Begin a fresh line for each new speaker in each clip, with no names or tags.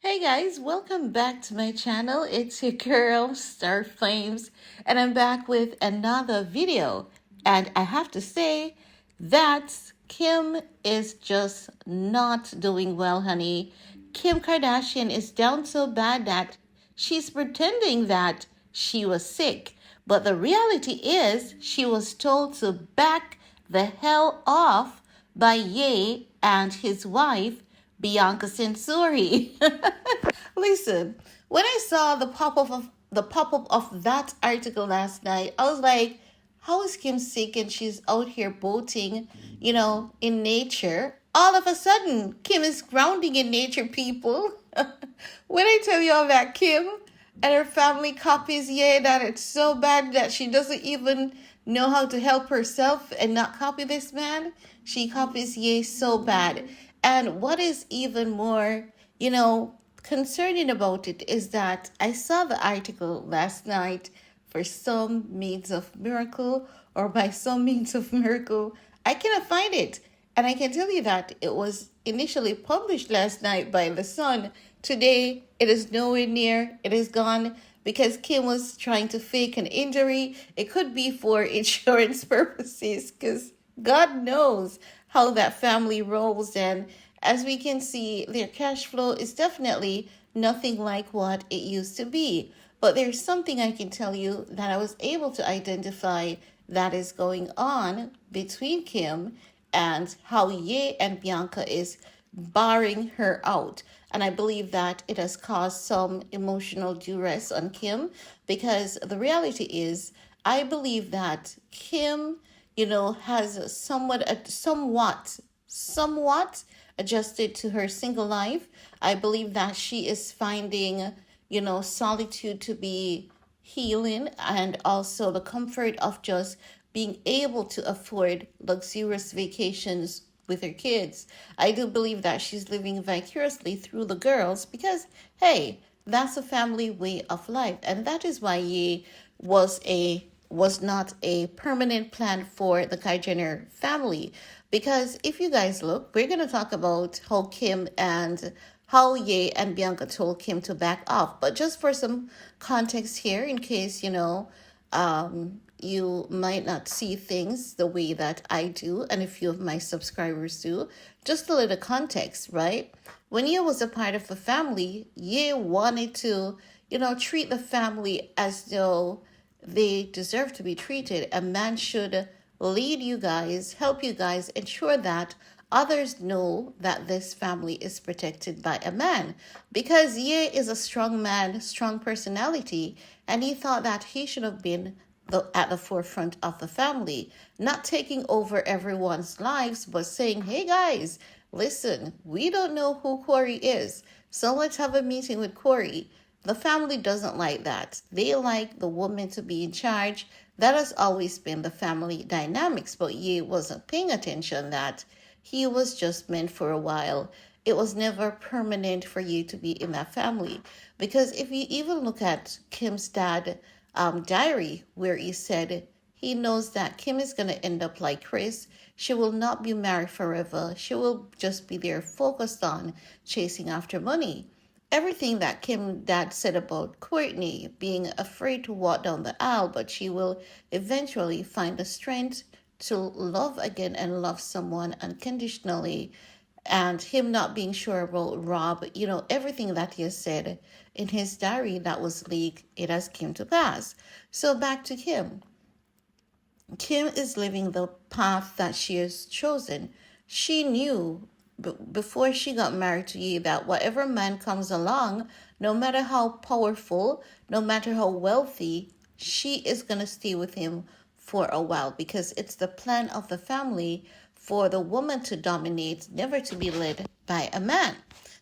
Hey guys, welcome back to my channel. It's your girl, Star Flames, and I'm back with another video. And I have to say that Kim is just not doing well, honey. Kim Kardashian is down so bad that she's pretending that she was sick. But the reality is, she was told to back the hell off by Ye and his wife, Bianca Sensori. Listen, when I saw the pop up of that article last night, I was like, how is Kim sick and she's out here boating, in nature? All of a sudden, Kim is grounding in nature, people. When I tell you all that Kim and her family copies Ye, that it's so bad that she doesn't even know how to help herself and not copy this man. She copies Ye so bad. And what is even more, concerning about it is that I saw the article last night for some means of miracle, or by some means of miracle, I cannot find it. And I can tell you that it was initially published last night by The Sun. Today, it is nowhere near, it is gone because Kim was trying to fake an injury. It could be for insurance purposes because God knows how that family rolls. And as we can see, their cash flow is definitely nothing like what it used to be. But there's something I can tell you that I was able to identify that is going on between Kim and how Ye and Bianca is barring her out. And I believe that it has caused some emotional duress on Kim because the reality is, I believe that Kim, has somewhat adjusted to her single life. I believe that she is finding, solitude to be healing, and also the comfort of just being able to afford luxurious vacations with her kids. I do believe that she's living vicariously through the girls because, hey, that's a family way of life. And that is why Ye was not a permanent plan for the Kai Jenner family. Because if you guys look, we're gonna talk about how Ye and Bianca told Kim to back off. But just for some context here, in case you might not see things the way that I do, and a few of my subscribers do, just a little context, right? When Ye was a part of the family, Ye wanted to, treat the family as though they deserve to be treated. A man should lead you guys, help you guys, ensure that others know that this family is protected by a man. Because Ye is a strong man, strong personality, and he thought that he should have been at the forefront of the family, not taking over everyone's lives, but saying, hey guys, listen, we don't know who Corey is, so let's have a meeting with Corey. The family doesn't like that. They like the woman to be in charge. That has always been the family dynamics, but Ye wasn't paying attention that he was just meant for a while. It was never permanent for you to be in that family. Because if you even look at Kim's dad diary, where he said he knows that Kim is going to end up like Kris. She will not be married forever. She will just be there focused on chasing after money. Everything that Kim dad said about Courtney being afraid to walk down the aisle, but she will eventually find the strength to love again and love someone unconditionally, and him not being sure about Rob, everything that he has said in his diary that was leaked, it has come to pass. So back to Kim. Kim is living the path that she has chosen. She knew before she got married to Ye that whatever man comes along, no matter how powerful, no matter how wealthy, she is going to stay with him for a while because it's the plan of the family for the woman to dominate, never to be led by a man.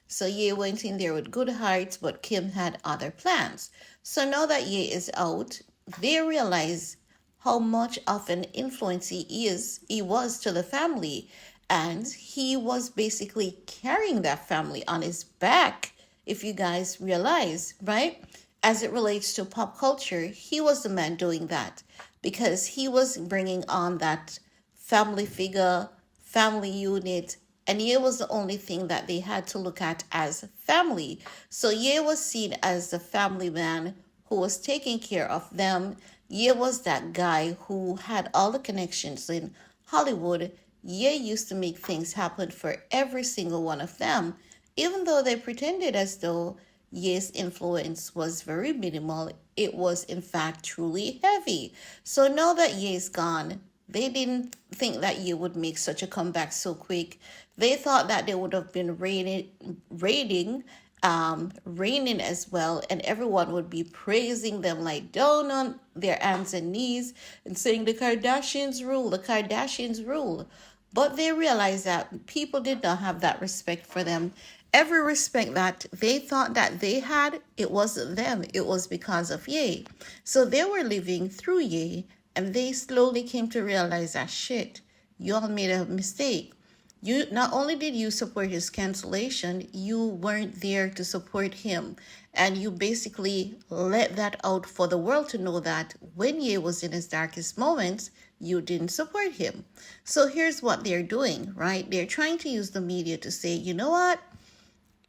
So Ye went in there with good hearts, but Kim had other plans. So now that Ye is out, they realize how much of an influence he was to the family, and he was basically carrying that family on his back, if you guys realize, right? As it relates to pop culture, he was the man doing that because he was bringing on that family figure, family unit, and Ye was the only thing that they had to look at as family. So Ye was seen as the family man who was taking care of them. Ye was that guy who had all the connections in Hollywood. Ye used to make things happen for every single one of them, even though they pretended as though Ye's influence was very minimal. It was, in fact, truly heavy. So now that Ye's gone, they didn't think that Ye would make such a comeback so quick. They thought that they would have been reigning as well, and everyone would be praising them like down on their hands and knees and saying the Kardashians rule, the Kardashians rule. But they realized that people did not have that respect for them. Every respect that they thought that they had, it wasn't them. It was because of Ye. So they were living through Ye, and they slowly came to realize that shit, you all made a mistake. You not only did you support his cancellation, you weren't there to support him. And you basically let that out for the world to know that when Ye was in his darkest moments, you didn't support him. So here's what they're doing, right? They're trying to use the media to say, you know what?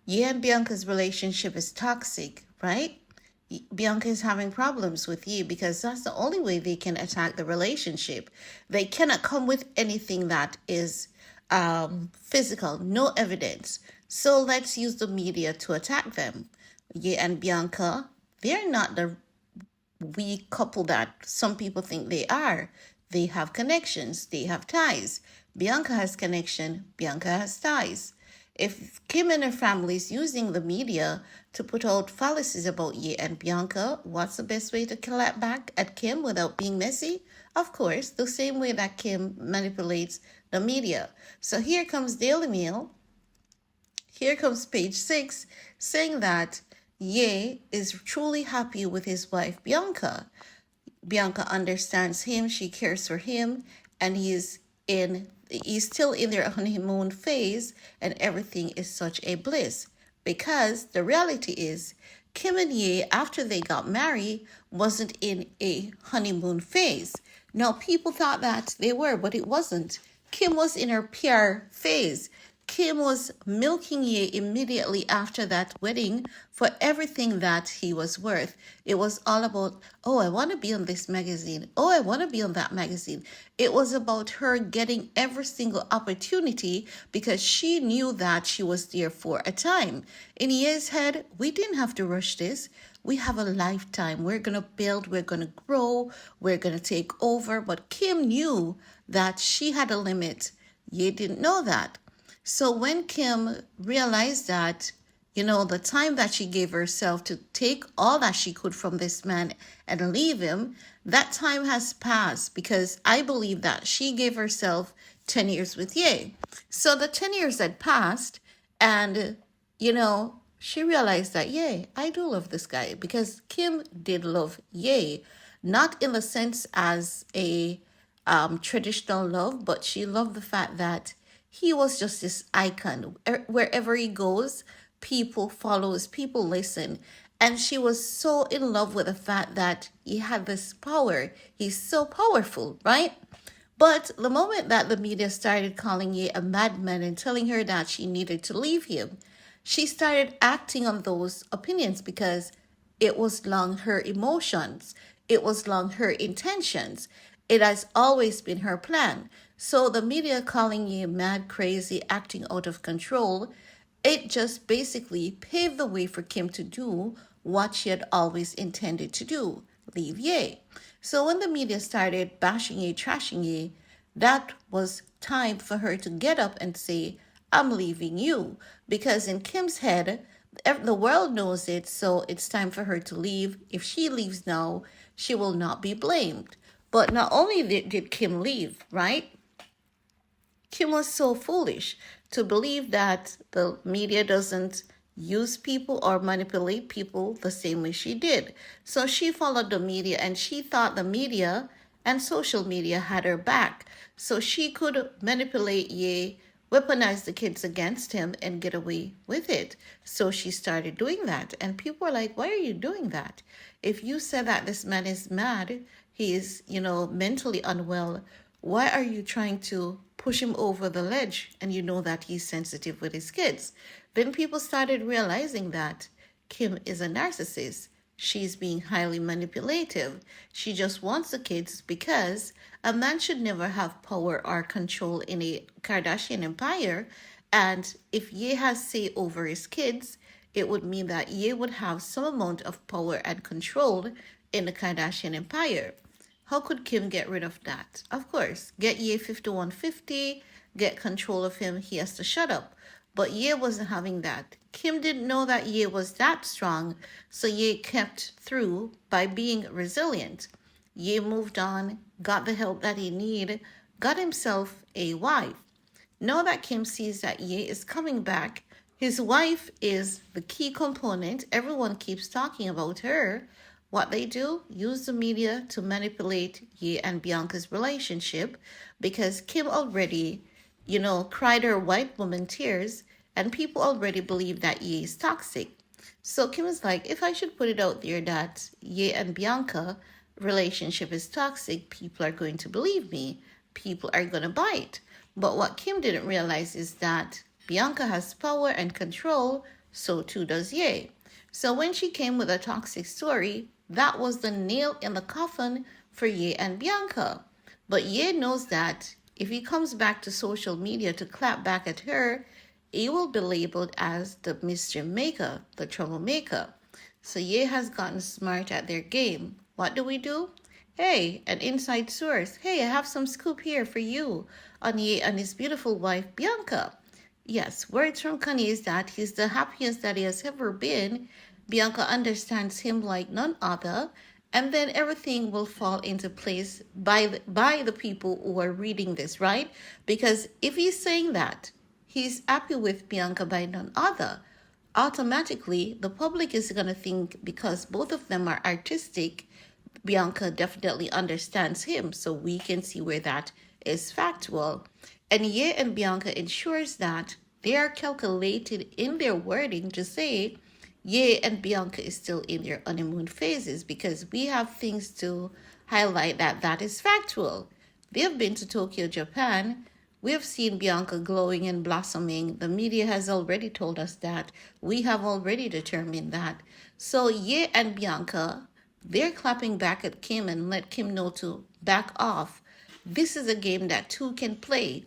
Ye and Bianca's relationship is toxic, right? Bianca is having problems with Ye because that's the only way they can attack the relationship. They cannot come with anything that is physical, no evidence. So let's use the media to attack them. Ye and Bianca, they're not the weak couple that some people think they are. They have connections, they have ties. Bianca has connection, Bianca has ties. If Kim and her family is using the media to put out fallacies about Ye and Bianca, what's the best way to clap back at Kim without being messy? Of course, the same way that Kim manipulates the media. So here comes Daily Mail. Here comes page 6 saying that Ye is truly happy with his wife Bianca. Bianca understands him, she cares for him, and he's still in their honeymoon phase, and everything is such a bliss. Because the reality is, Kim and Ye, after they got married, wasn't in a honeymoon phase. Now, people thought that they were, but it wasn't. Kim was in her PR phase. Kim was milking Ye immediately after that wedding for everything that he was worth. It was all about, oh, I want to be on this magazine. Oh, I want to be on that magazine. It was about her getting every single opportunity because she knew that she was there for a time. In Ye's head, we didn't have to rush this. We have a lifetime. We're going to build, we're going to grow, we're going to take over. But Kim knew that she had a limit. Ye didn't know that. So when Kim realized that, the time that she gave herself to take all that she could from this man and leave him, that time has passed because I believe that she gave herself 10 years with Ye. So the 10 years had passed and, she realized that, yeah, I do love this guy because Kim did love Ye, not in the sense as a traditional love, but she loved the fact that he was just this icon. Wherever he goes, people follows, people listen. And she was so in love with the fact that he had this power. He's so powerful, right? But the moment that the media started calling Ye a madman and telling her that she needed to leave him, she started acting on those opinions because it was long her emotions. It was long her intentions. It has always been her plan. So the media calling Ye mad, crazy, acting out of control, it just basically paved the way for Kim to do what she had always intended to do, leave Ye. So when the media started bashing Ye, trashing Ye, that was time for her to get up and say, I'm leaving you. Because in Kim's head, the world knows it, so it's time for her to leave. If she leaves now, she will not be blamed. But not only did Kim leave, right? Kim was so foolish to believe that the media doesn't use people or manipulate people the same way she did. So she followed the media and she thought the media and social media had her back. So she could manipulate Ye, weaponize the kids against him and get away with it. So she started doing that. And people were like, why are you doing that? If you said that this man is mad, he is, mentally unwell, why are you trying to push him over the ledge, and you know that he's sensitive with his kids. Then people started realizing that Kim is a narcissist. She's being highly manipulative. She just wants the kids because a man should never have power or control in a Kardashian empire. And if Ye has say over his kids, it would mean that Ye would have some amount of power and control in the Kardashian empire. How could Kim get rid of that? Of course, get Ye 5150, get control of him, he has to shut up. But Ye wasn't having that. Kim didn't know that Ye was that strong, so Ye kept through by being resilient. Ye moved on, got the help that he needed, got himself a wife. Now that Kim sees that Ye is coming back, his wife is the key component. Everyone keeps talking about her. What they do, use the media to manipulate Ye and Bianca's relationship because Kim already, cried her white woman tears and people already believe that Ye is toxic. So Kim is like, if I should put it out there that Ye and Bianca relationship is toxic, people are going to believe me. People are going to bite. But what Kim didn't realize is that Bianca has power and control, so too does Ye. So when she came with a toxic story, that was the nail in the coffin for Ye and Bianca. But Ye knows that if he comes back to social media to clap back at her, he will be labeled as the mischief maker, the troublemaker. So Ye has gotten smart at their game. What do? Hey, an inside source. Hey, I have some scoop here for you on Ye and his beautiful wife, Bianca. Yes, words from Kanye is that he's the happiest that he has ever been. Bianca understands him like none other, and then everything will fall into place by the people who are reading this, right? Because if he's saying that he's happy with Bianca by none other, automatically the public is going to think because both of them are artistic, Bianca definitely understands him. So we can see where that is factual. And Ye and Bianca ensures that they are calculated in their wording to say Ye and Bianca is still in their honeymoon phases because we have things to highlight that is factual. They have been to Tokyo, Japan. We have seen Bianca glowing and blossoming. The media has already told us that. We have already determined that. So Ye and Bianca, they're clapping back at Kim and let Kim know to back off. This is a game that two can play.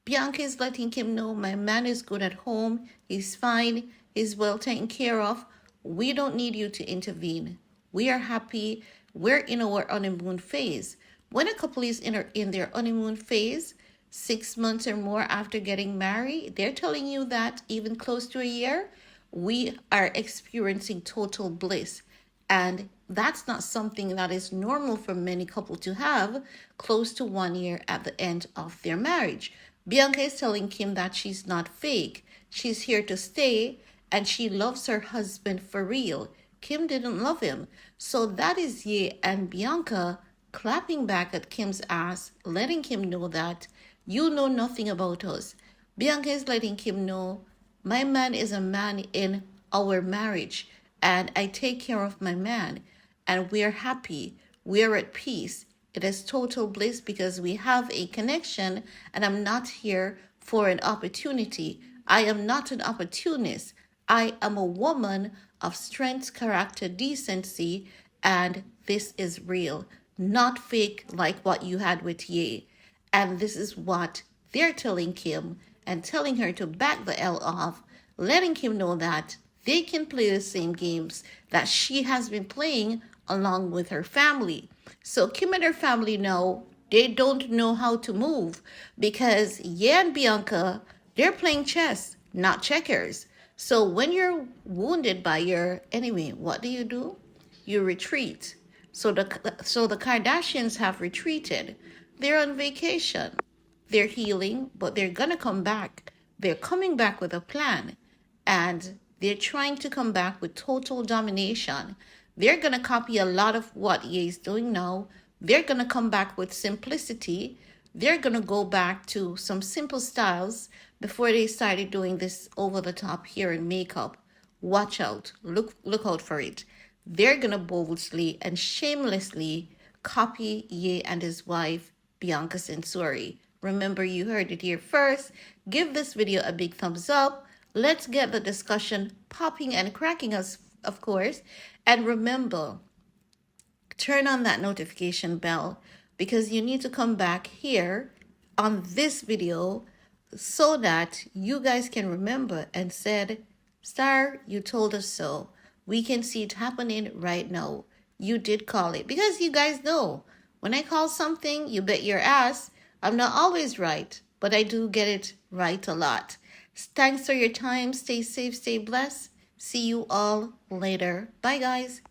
Bianca is letting Kim know my man is good at home. He's fine. He's well taken care of. We don't need you to intervene. We are happy. We're in our honeymoon phase. When a couple is in their honeymoon phase, 6 months or more after getting married, they're telling you that even close to a year, we are experiencing total bliss. And that's not something that is normal for many couples to have close to 1 year at the end of their marriage. Bianca is telling Kim that she's not fake. She's here to stay and she loves her husband for real. Kim didn't love him. So that is Ye and Bianca clapping back at Kim's ass, letting Kim know that you know nothing about us. Bianca is letting Kim know, my man is a man in our marriage and I take care of my man and we're happy. We're at peace. It is total bliss because we have a connection and I'm not here for an opportunity. I am not an opportunist. I am a woman of strength, character, decency, and this is real, not fake like what you had with Ye. And this is what they're telling Kim and telling her to back the L off, letting Kim know that they can play the same games that she has been playing along with her family. So Kim and her family know they don't know how to move because Ye and Bianca, they're playing chess, not checkers. So when you're wounded by your enemy, what do? You retreat. So the Kardashians have retreated. They're on vacation. They're healing, but they're going to come back. They're coming back with a plan. And they're trying to come back with total domination. They're going to copy a lot of what Ye is doing now. They're going to come back with simplicity. They're going to go back to some simple styles before they started doing this over-the-top hair and makeup. Watch out. Look out for it. They're going to boldly and shamelessly copy Ye and his wife, Bianca Censori. Remember, you heard it here first. Give this video a big thumbs up. Let's get the discussion popping and cracking us, of course. And remember, turn on that notification bell because you need to come back here on this video so that you guys can remember and said, Star, you told us so. We can see it happening right now. You did call it. Because you guys know, when I call something, you bet your ass, I'm not always right, but I do get it right a lot. Thanks for your time. Stay safe, stay blessed. See you all later. Bye, guys.